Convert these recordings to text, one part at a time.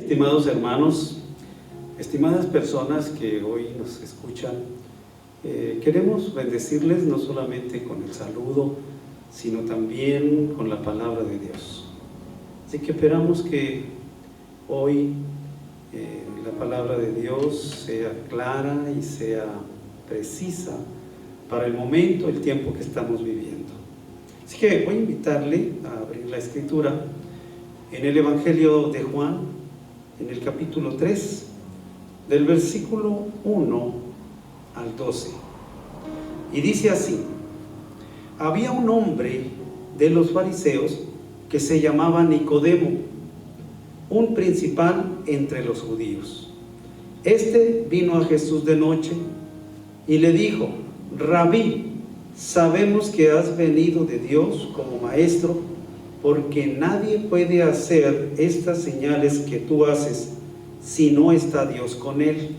Estimados hermanos, estimadas personas que hoy nos escuchan, queremos bendecirles no solamente con el saludo, sino también con la palabra de Dios. Así que esperamos que hoy la palabra de Dios sea clara y sea precisa para el momento, el tiempo que estamos viviendo. Así que voy a invitarle a abrir la Escritura en el Evangelio de Juan, en el capítulo 3, del versículo 1 al 12. Y dice así: había un hombre de los fariseos que se llamaba Nicodemo, un principal entre los judíos. Este vino a Jesús de noche y le dijo: Rabí, sabemos que has venido de Dios como maestro, porque nadie puede hacer estas señales que tú haces si no está Dios con él.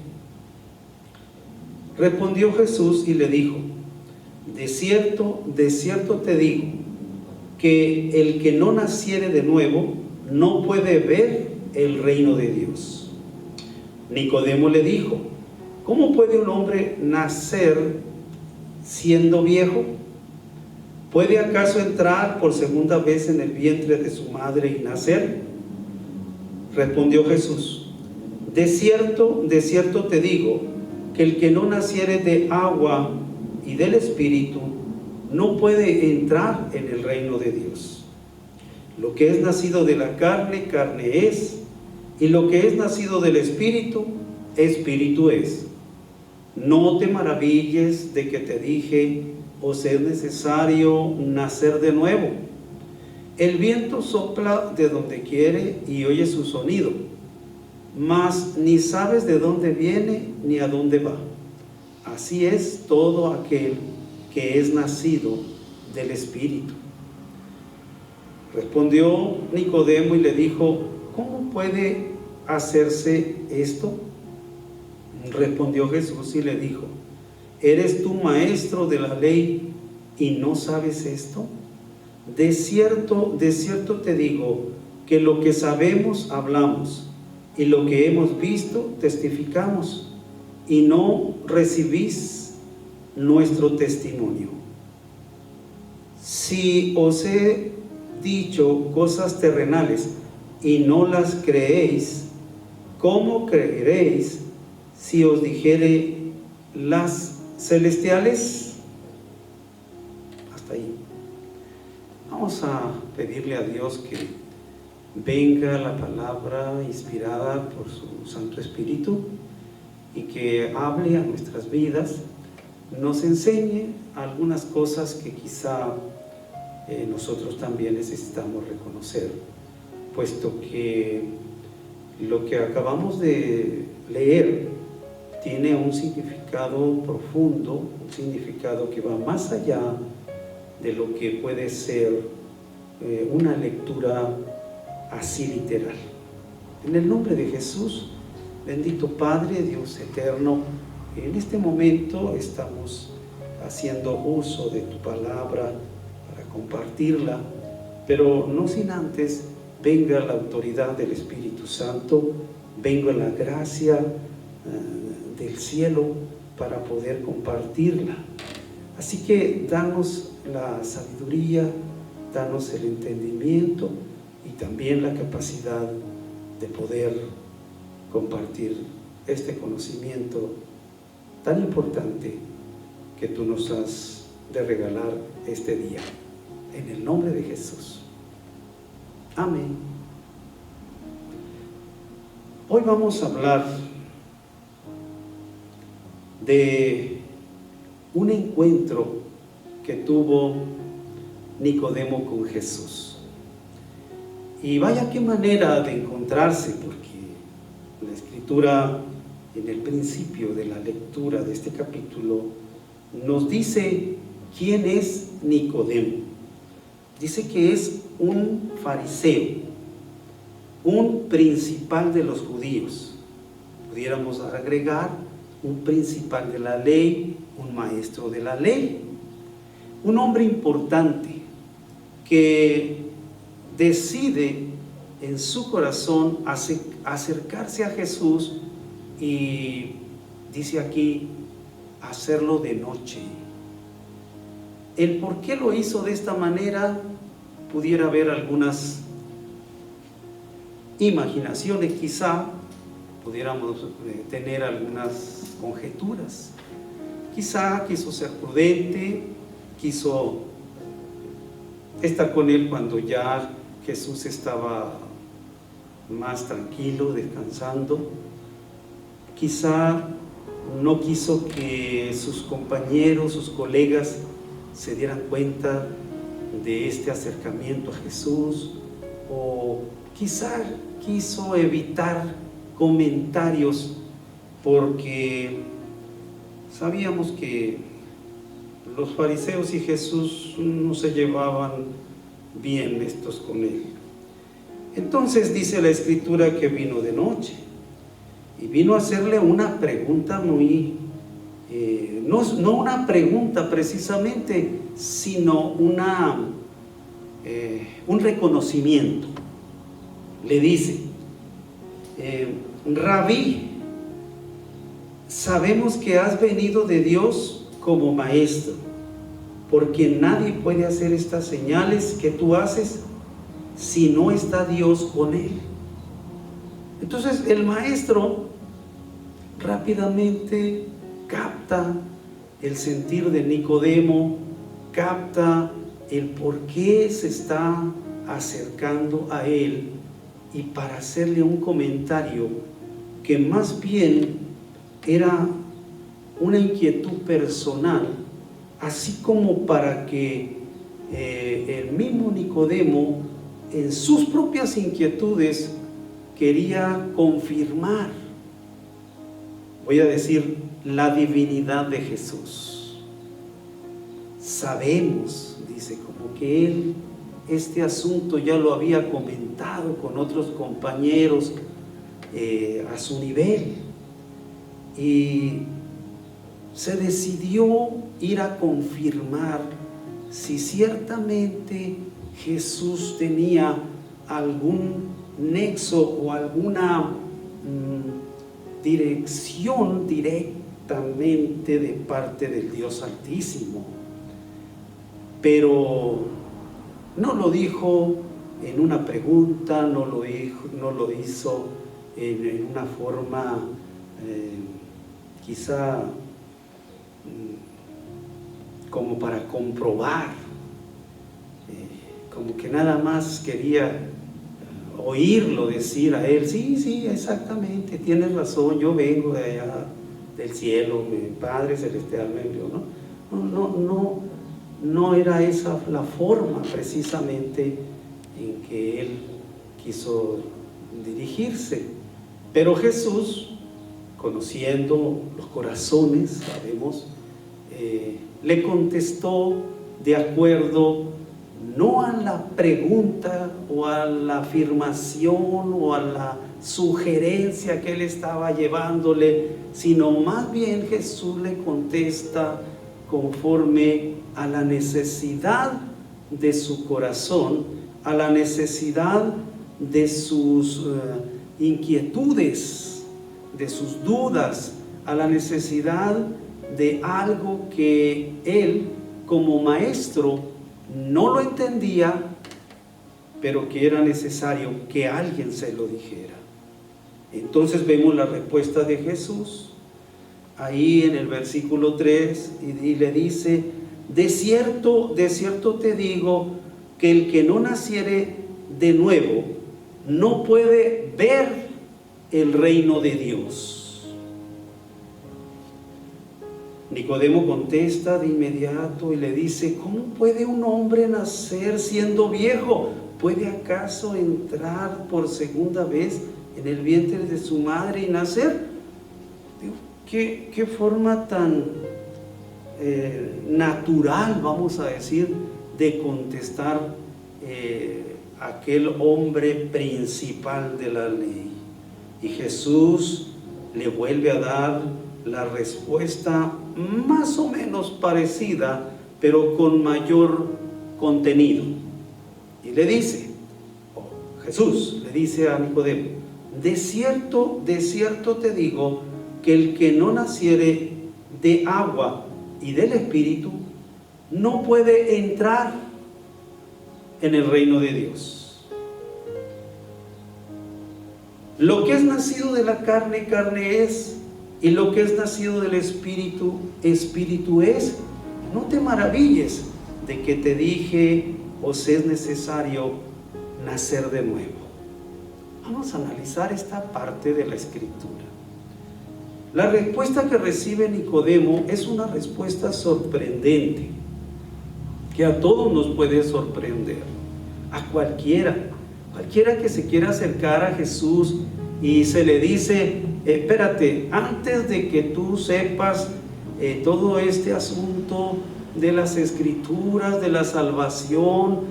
Respondió Jesús y le dijo: de cierto te digo, que el que no naciere de nuevo no puede ver el reino de Dios. Nicodemo le dijo: ¿cómo puede un hombre nacer siendo viejo? ¿Puede acaso entrar por segunda vez en el vientre de su madre y nacer? Respondió Jesús: de cierto te digo, que el que no naciere de agua y del Espíritu no puede entrar en el reino de Dios. Lo que es nacido de la carne, carne es, y lo que es nacido del Espíritu, Espíritu es. No te maravilles de que te dije: os es necesario nacer de nuevo. El viento sopla de donde quiere y oye su sonido, mas ni sabes de dónde viene ni a dónde va. Así es todo aquel que es nacido del Espíritu. Respondió Nicodemo y le dijo: ¿cómo puede hacerse esto? Respondió Jesús y le dijo: ¿eres tú maestro de la ley y no sabes esto? De cierto te digo, que lo que sabemos hablamos, y lo que hemos visto testificamos, y no recibís nuestro testimonio. Si os he dicho cosas terrenales y no las creéis, ¿cómo creeréis si os dijere las celestiales? Hasta ahí. Vamos a pedirle a Dios que venga la palabra inspirada por su Santo Espíritu y que hable a nuestras vidas, nos enseñe algunas cosas que quizá nosotros también necesitamos reconocer, puesto que lo que acabamos de leer tiene un significado profundo, un significado que va más allá de lo que puede ser una lectura así literal. En el nombre de Jesús, bendito Padre, Dios eterno, en este momento estamos haciendo uso de tu palabra para compartirla, pero no sin antes venga la autoridad del Espíritu Santo, venga la gracia del cielo para poder compartirla. Así que danos la sabiduría, danos el entendimiento y también la capacidad de poder compartir este conocimiento tan importante que tú nos has de regalar este día. En el nombre de Jesús. Amén. Hoy vamos a hablar de un encuentro que tuvo Nicodemo con Jesús. Y vaya qué manera de encontrarse, porque la Escritura, en el principio de la lectura de este capítulo, nos dice quién es Nicodemo. Dice que es un fariseo, un principal de los judíos. Pudiéramos agregar un principal de la ley, un maestro de la ley, un hombre importante que decide en su corazón acercarse a Jesús y dice aquí, hacerlo de noche. El por qué lo hizo de esta manera, pudiera haber algunas imaginaciones, quizá pudiéramos tener algunas conjeturas. Quizá quiso ser prudente, quiso estar con él cuando ya Jesús estaba más tranquilo, descansando. Quizá no quiso que sus compañeros, sus colegas se dieran cuenta de este acercamiento a Jesús, o quizá quiso evitar comentarios porque sabíamos que los fariseos y Jesús no se llevaban bien estos con él. Entonces dice la Escritura que vino de noche y vino a hacerle una pregunta muy, no una pregunta precisamente, sino un reconocimiento. Le dice, Rabí, sabemos que has venido de Dios como maestro, porque nadie puede hacer estas señales que tú haces si no está Dios con él. Entonces el maestro rápidamente capta el sentir de Nicodemo, capta el por qué se está acercando a él, y para hacerle un comentario que más bien era una inquietud personal, así como para que el mismo Nicodemo en sus propias inquietudes quería confirmar, voy a decir, la divinidad de Jesús. Sabemos, dice, como que él este asunto ya lo había comentado con otros compañeros a su nivel, y se decidió ir a confirmar si ciertamente Jesús tenía algún nexo o alguna dirección directamente de parte del Dios Altísimo. Pero no lo dijo en una pregunta, no lo hizo en una forma quizá como para comprobar, como que nada más quería oírlo decir a él, sí, exactamente, tienes razón, yo vengo de allá del cielo, mi Padre Celestial me envió, ¿no? No era esa la forma precisamente en que él quiso dirigirse. Pero Jesús, conociendo los corazones, sabemos, le contestó de acuerdo no a la pregunta o a la afirmación o a la sugerencia que él estaba llevándole, sino más bien Jesús le contesta conforme a la necesidad de su corazón, a la necesidad de sus inquietudes, de sus dudas, a la necesidad de algo que él como maestro no lo entendía, pero que era necesario que alguien se lo dijera. Entonces vemos la respuesta de Jesús ahí en el versículo 3 y le dice: de cierto te digo que el que no naciere de nuevo no puede ver el reino de Dios. Nicodemo contesta de inmediato y le dice: ¿cómo puede un hombre nacer siendo viejo? ¿Puede acaso entrar por segunda vez en el vientre de su madre y nacer? ¿Qué forma tan natural, vamos a decir, de contestar aquel hombre principal de la ley? Y Jesús le vuelve a dar la respuesta más o menos parecida, pero con mayor contenido. Y le dice, Jesús le dice a Nicodemo: de cierto te digo, que el que no naciere de agua y del Espíritu no puede entrar en el reino de Dios. Lo que es nacido de la carne, carne es, y lo que es nacido del Espíritu, Espíritu es. No te maravilles de que te dije: os es necesario nacer de nuevo. Vamos a analizar esta parte de la Escritura. La respuesta que recibe Nicodemo es una respuesta sorprendente, que a todos nos puede sorprender, a cualquiera que se quiera acercar a Jesús y se le dice: espérate, antes de que tú sepas todo este asunto de las Escrituras, de la salvación,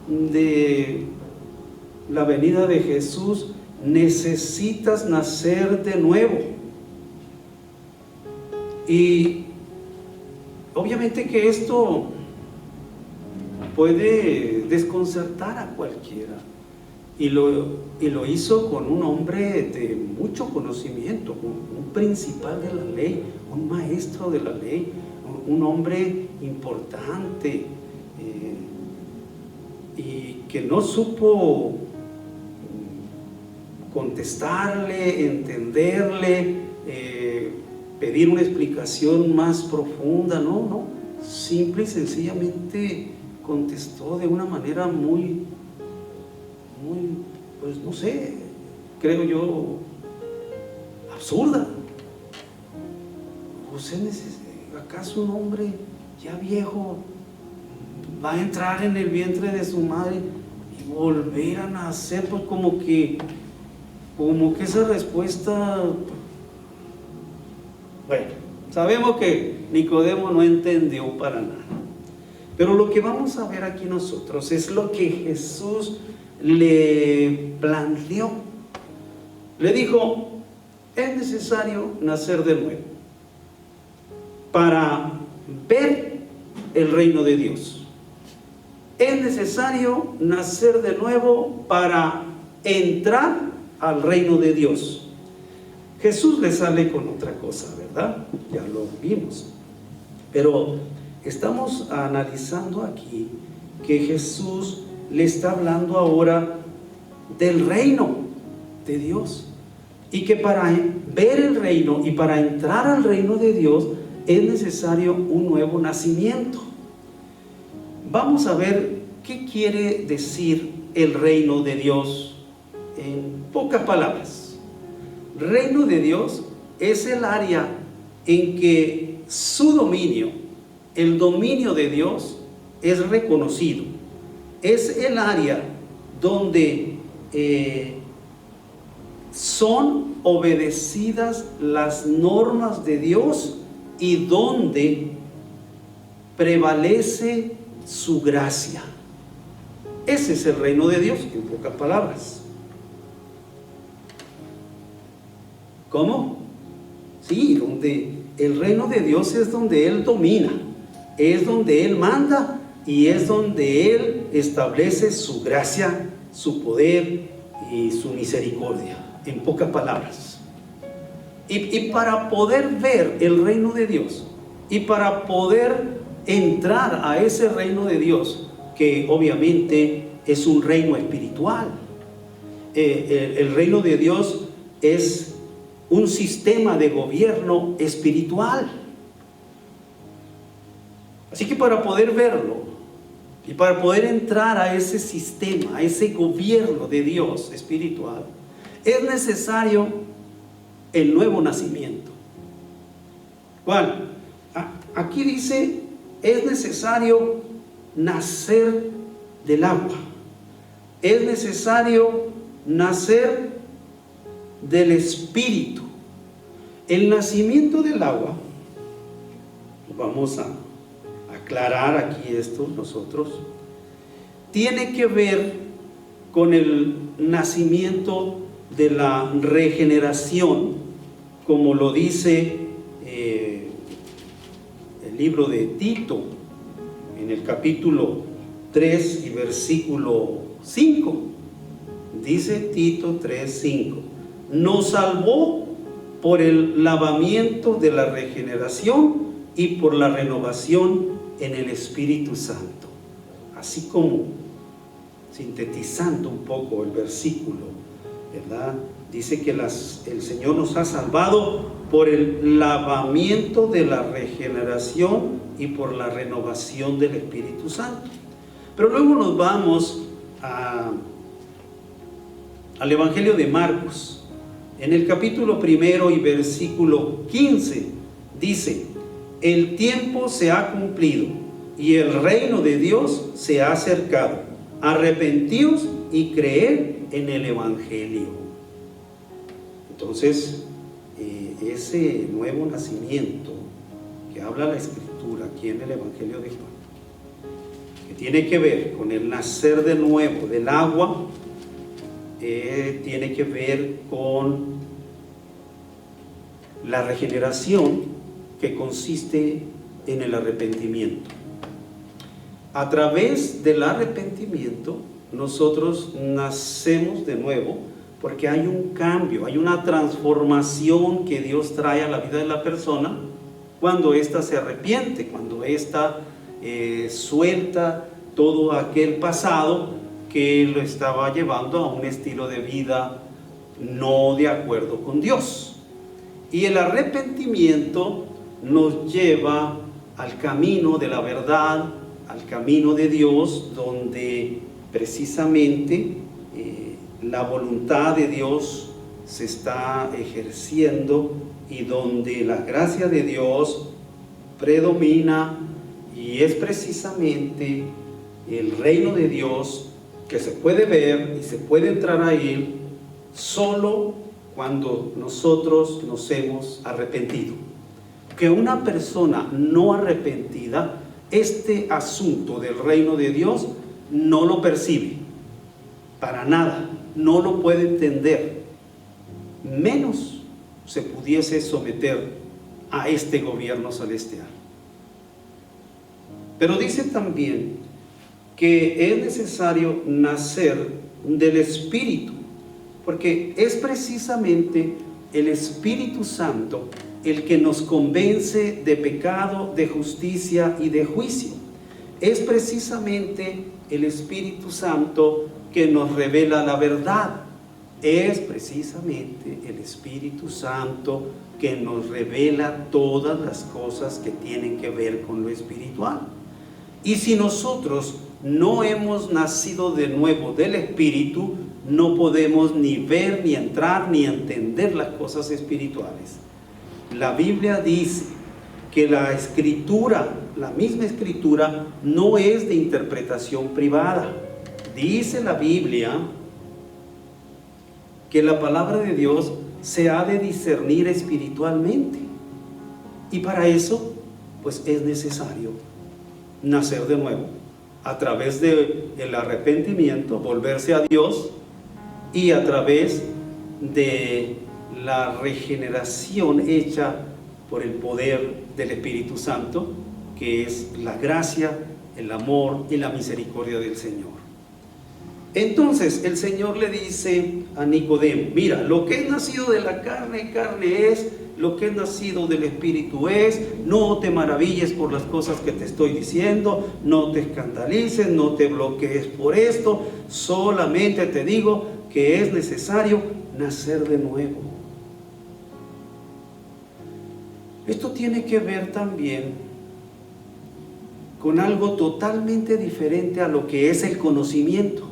de la venida de Jesús, necesitas nacer de nuevo. Y obviamente que esto puede desconcertar a cualquiera, y lo hizo con un hombre de mucho conocimiento, un principal de la ley, un maestro de la ley, un hombre importante, y que no supo contestarle, entenderle, pedir una explicación más profunda. No, simple y sencillamente contestó de una manera muy, pues no sé, creo yo, absurda. ¿Acaso un hombre ya viejo va a entrar en el vientre de su madre y volver a nacer? Pues como que esa respuesta, bueno, sabemos que Nicodemo no entendió para nada. Pero lo que vamos a ver aquí nosotros es lo que Jesús le planteó. Le dijo: es necesario nacer de nuevo para ver el reino de Dios. Es necesario nacer de nuevo para entrar al reino de Dios. Jesús le sale con otra cosa, ¿verdad? Ya lo vimos. Pero estamos analizando aquí que Jesús le está hablando ahora del reino de Dios, y que para ver el reino y para entrar al reino de Dios es necesario un nuevo nacimiento. Vamos a ver qué quiere decir el reino de Dios en pocas palabras. Reino de Dios es el área en que su dominio, el dominio de Dios, es reconocido. Es el área donde son obedecidas las normas de Dios y donde prevalece su gracia. Ese es el reino de Dios, en pocas palabras. ¿Cómo? Sí, donde el reino de Dios es donde Él domina, es donde Él manda y es donde Él establece su gracia, su poder y su misericordia, en pocas palabras. Y para poder ver el reino de Dios y para poder entrar a ese reino de Dios, que obviamente es un reino espiritual, el reino de Dios es un sistema de gobierno espiritual. Así que para poder verlo y para poder entrar a ese sistema, a ese gobierno de Dios espiritual, es necesario el nuevo nacimiento. ¿Cuál? Aquí dice: es necesario nacer del agua, es necesario nacer del Espíritu. El nacimiento del agua, vamos a aclarar aquí esto nosotros, tiene que ver con el nacimiento de la regeneración, como lo dice el libro de Tito, en el capítulo 3 y versículo 5. Dice Tito 3:5, nos salvó por el lavamiento de la regeneración y por la renovación en el Espíritu Santo. Así como sintetizando un poco el versículo, ¿verdad? Dice que el Señor nos ha salvado por el lavamiento de la regeneración y por la renovación del Espíritu Santo. Pero luego nos vamos al Evangelio de Marcos. En el capítulo 1 y versículo 15 dice: el tiempo se ha cumplido y el reino de Dios se ha acercado. Arrepentíos y creed en el Evangelio. Entonces, ese nuevo nacimiento que habla la Escritura aquí en el Evangelio de Juan, que tiene que ver con el nacer de nuevo del agua, tiene que ver con la regeneración, que consiste en el arrepentimiento. A través del arrepentimiento nosotros nacemos de nuevo, porque hay un cambio, hay una transformación que Dios trae a la vida de la persona cuando ésta se arrepiente, cuando ésta suelta todo aquel pasado que lo estaba llevando a un estilo de vida no de acuerdo con Dios. Y el arrepentimiento nos lleva al camino de la verdad, al camino de Dios, donde precisamente la voluntad de Dios se está ejerciendo y donde la gracia de Dios predomina, y es precisamente el reino de Dios que se puede ver y se puede entrar a él solo cuando nosotros nos hemos arrepentido. Que una persona no arrepentida, este asunto del reino de Dios no lo percibe para nada, no lo puede entender, menos se pudiese someter a este gobierno celestial. Pero dice también que es necesario nacer del Espíritu, porque es precisamente el Espíritu Santo el que nos convence de pecado, de justicia y de juicio. Es precisamente el Espíritu Santo que nos revela la verdad. Es precisamente el Espíritu Santo que nos revela todas las cosas que tienen que ver con lo espiritual. Y si nosotros no hemos nacido de nuevo del Espíritu, no podemos ni ver, ni entrar, ni entender las cosas espirituales. La Biblia dice que la Escritura, la misma Escritura, no es de interpretación privada. Dice la Biblia que la palabra de Dios se ha de discernir espiritualmente. Y para eso, pues es necesario nacer de nuevo, a través del arrepentimiento, volverse a Dios, y a través de la regeneración hecha por el poder del Espíritu Santo, que es la gracia, el amor y la misericordia del Señor. Entonces el Señor le dice a Nicodemo: mira, lo que es nacido de la carne, carne es; lo que es nacido del Espíritu es. No te maravilles por las cosas que te estoy diciendo, no te escandalices, no te bloquees por esto, solamente te digo que es necesario nacer de nuevo. Esto tiene que ver también con algo totalmente diferente a lo que es el conocimiento.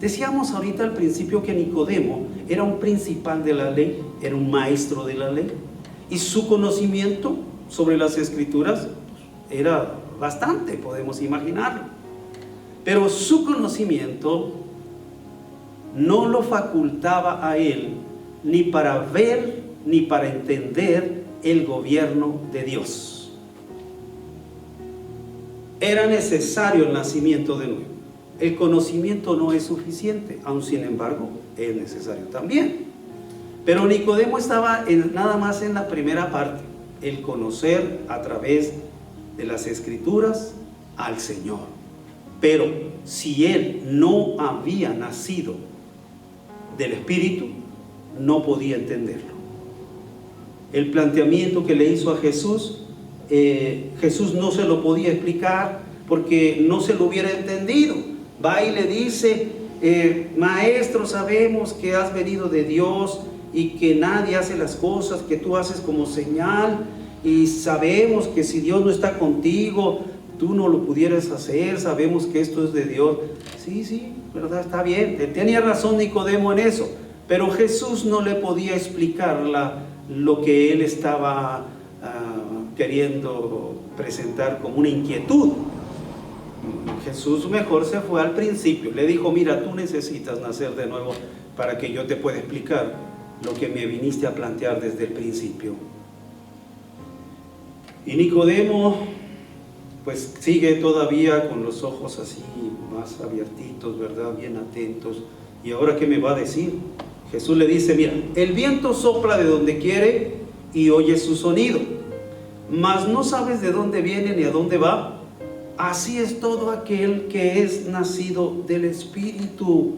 Decíamos ahorita al principio que Nicodemo era un principal de la ley, era un maestro de la ley, y su conocimiento sobre las Escrituras era bastante, podemos imaginarlo. Pero su conocimiento no lo facultaba a él ni para ver ni para entender el gobierno de Dios. Era necesario el nacimiento de nuevo. El conocimiento no es suficiente, aun sin embargo es necesario también. Pero Nicodemo estaba nada más en la primera parte, el conocer a través de las Escrituras al Señor. Pero si él no había nacido del Espíritu, no podía entenderlo. El planteamiento que le hizo a Jesús, Jesús no se lo podía explicar porque no se lo hubiera entendido. Va y le dice, maestro, sabemos que has venido de Dios y que nadie hace las cosas que tú haces como señal, y sabemos que si Dios no está contigo, tú no lo pudieras hacer, sabemos que esto es de Dios. Sí, ¿verdad? Está bien, tenía razón Nicodemo en eso, pero Jesús no le podía explicar lo que él estaba queriendo presentar como una inquietud. Jesús mejor se fue al principio, le dijo, mira, tú necesitas nacer de nuevo para que yo te pueda explicar lo que me viniste a plantear desde el principio. Y Nicodemo pues sigue todavía con los ojos así más abiertitos, ¿verdad? Bien atentos. ¿Y ahora qué me va a decir? Jesús le dice, mira, el viento sopla de donde quiere y oyes su sonido, mas no sabes de dónde viene ni a dónde va. Así es todo aquel que es nacido del Espíritu.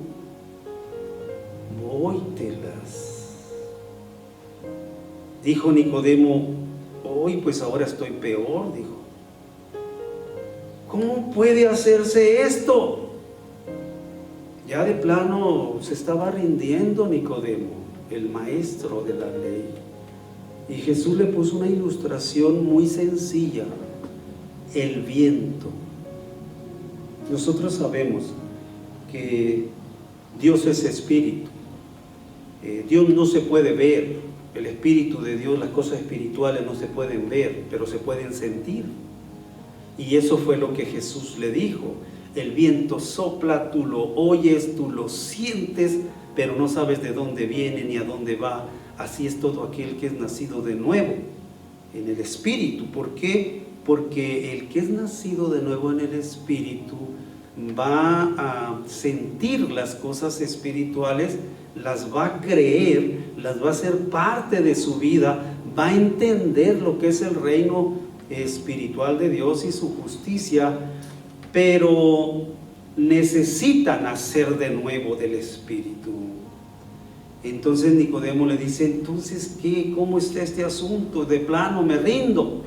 Vóytelas. Dijo Nicodemo, hoy pues ahora estoy peor, dijo. ¿Cómo puede hacerse esto? Ya de plano se estaba rindiendo Nicodemo, el maestro de la ley. Y Jesús le puso una ilustración muy sencilla: el viento. Nosotros sabemos que Dios es espíritu. Dios no se puede ver. El Espíritu de Dios, las cosas espirituales no se pueden ver, pero se pueden sentir. Y eso fue lo que Jesús le dijo. El viento sopla, tú lo oyes, tú lo sientes, pero no sabes de dónde viene ni a dónde va. Así es todo aquel que es nacido de nuevo en el Espíritu. ¿Por qué? Porque el que es nacido de nuevo en el Espíritu va a sentir las cosas espirituales, las va a creer, las va a hacer parte de su vida, va a entender lo que es el reino espiritual de Dios y su justicia, pero necesita nacer de nuevo del Espíritu. Entonces Nicodemo le dice, entonces ¿qué? ¿Cómo está este asunto? De plano me rindo.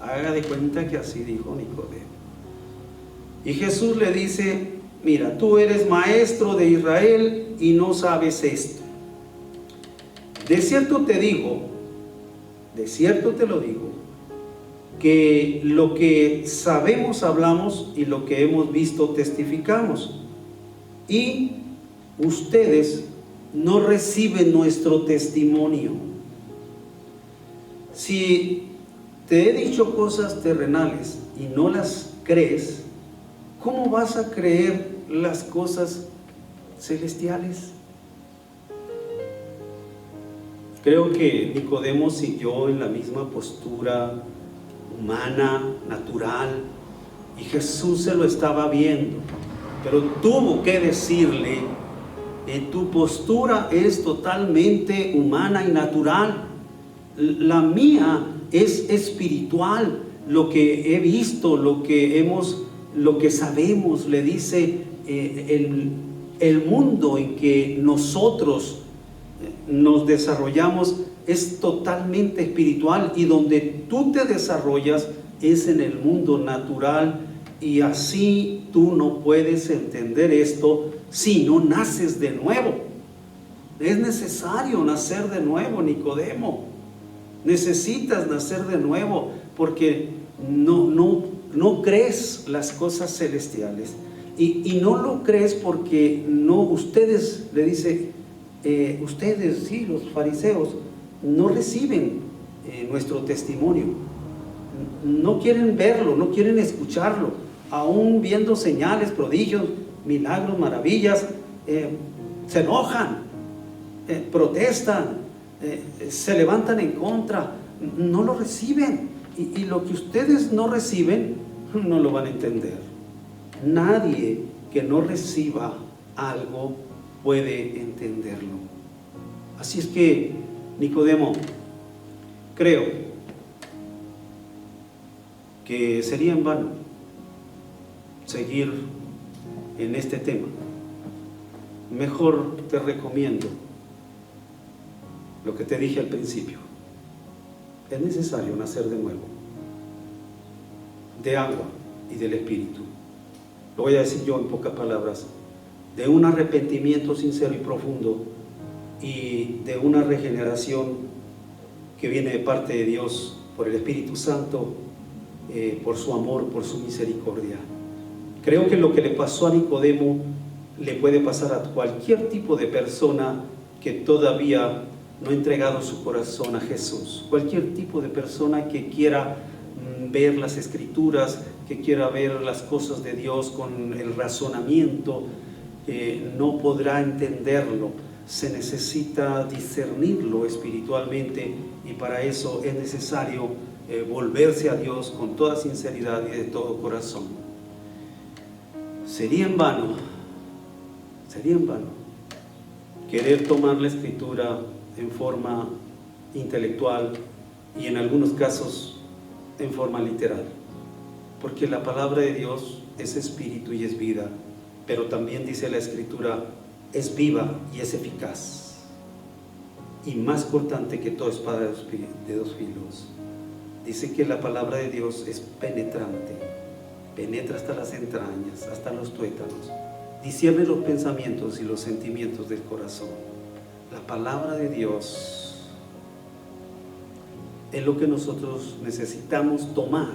Haga de cuenta que así dijo Nicodemo. Y Jesús le dice, mira, tú eres maestro de Israel y no sabes esto. De cierto te digo, de cierto te lo digo, que lo que sabemos hablamos y lo que hemos visto testificamos, y ustedes no reciben nuestro testimonio. Si te he dicho cosas terrenales y no las crees, ¿cómo vas a creer las cosas celestiales? Creo que Nicodemo siguió en la misma postura humana, natural, y Jesús se lo estaba viendo, pero tuvo que decirle, tu postura es totalmente humana y natural, la mía es espiritual. Lo que he visto, lo que sabemos, le dice, el mundo en que nosotros nos desarrollamos es totalmente espiritual, y donde tú te desarrollas es en el mundo natural, y así tú no puedes entender esto si no naces de nuevo. Es necesario nacer de nuevo, Nicodemo. Necesitas nacer de nuevo porque no crees las cosas celestiales, y no lo crees porque no, ustedes, le dice, ustedes, sí, los fariseos, no reciben nuestro testimonio, no quieren verlo, no quieren escucharlo, aún viendo señales, prodigios, milagros, maravillas, se enojan, protestan, se levantan en contra, no lo reciben, y lo que ustedes no reciben no lo van a entender. Nadie que no reciba algo puede entenderlo. Así es que, Nicodemo, creo que sería en vano seguir en este tema, mejor te recomiendo lo que te dije al principio. Es necesario nacer de nuevo, de agua y del Espíritu. Lo voy a decir yo en pocas palabras: de un arrepentimiento sincero y profundo, y de una regeneración que viene de parte de Dios por el Espíritu Santo, por su amor, por su misericordia. Creo que lo que le pasó a Nicodemo le puede pasar a cualquier tipo de persona que todavía no ha entregado su corazón a Jesús. Cualquier tipo de persona que quiera ver las Escrituras, que quiera ver las cosas de Dios con el razonamiento, no podrá entenderlo. Se necesita discernirlo espiritualmente, y para eso es necesario volverse a Dios con toda sinceridad y de todo corazón. Sería en vano querer tomar la Escritura en forma intelectual y en algunos casos en forma literal, porque la palabra de Dios es espíritu y es vida, pero también dice la Escritura: es viva y es eficaz, y más cortante que toda espada de dos filos. Dice que la palabra de Dios es penetrante, penetra hasta las entrañas, hasta los tuétanos, discierne los pensamientos y los sentimientos del corazón. La palabra de Dios es lo que nosotros necesitamos tomar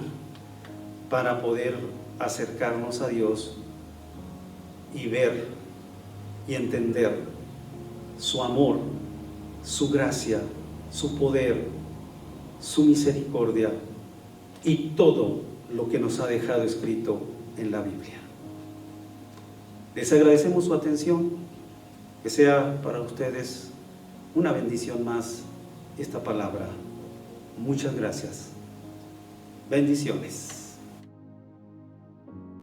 para poder acercarnos a Dios y ver y entender su amor, su gracia, su poder, su misericordia y todo lo que nos ha dejado escrito en la Biblia. Les agradecemos su atención. Que sea para ustedes una bendición más esta palabra. Muchas gracias. Bendiciones.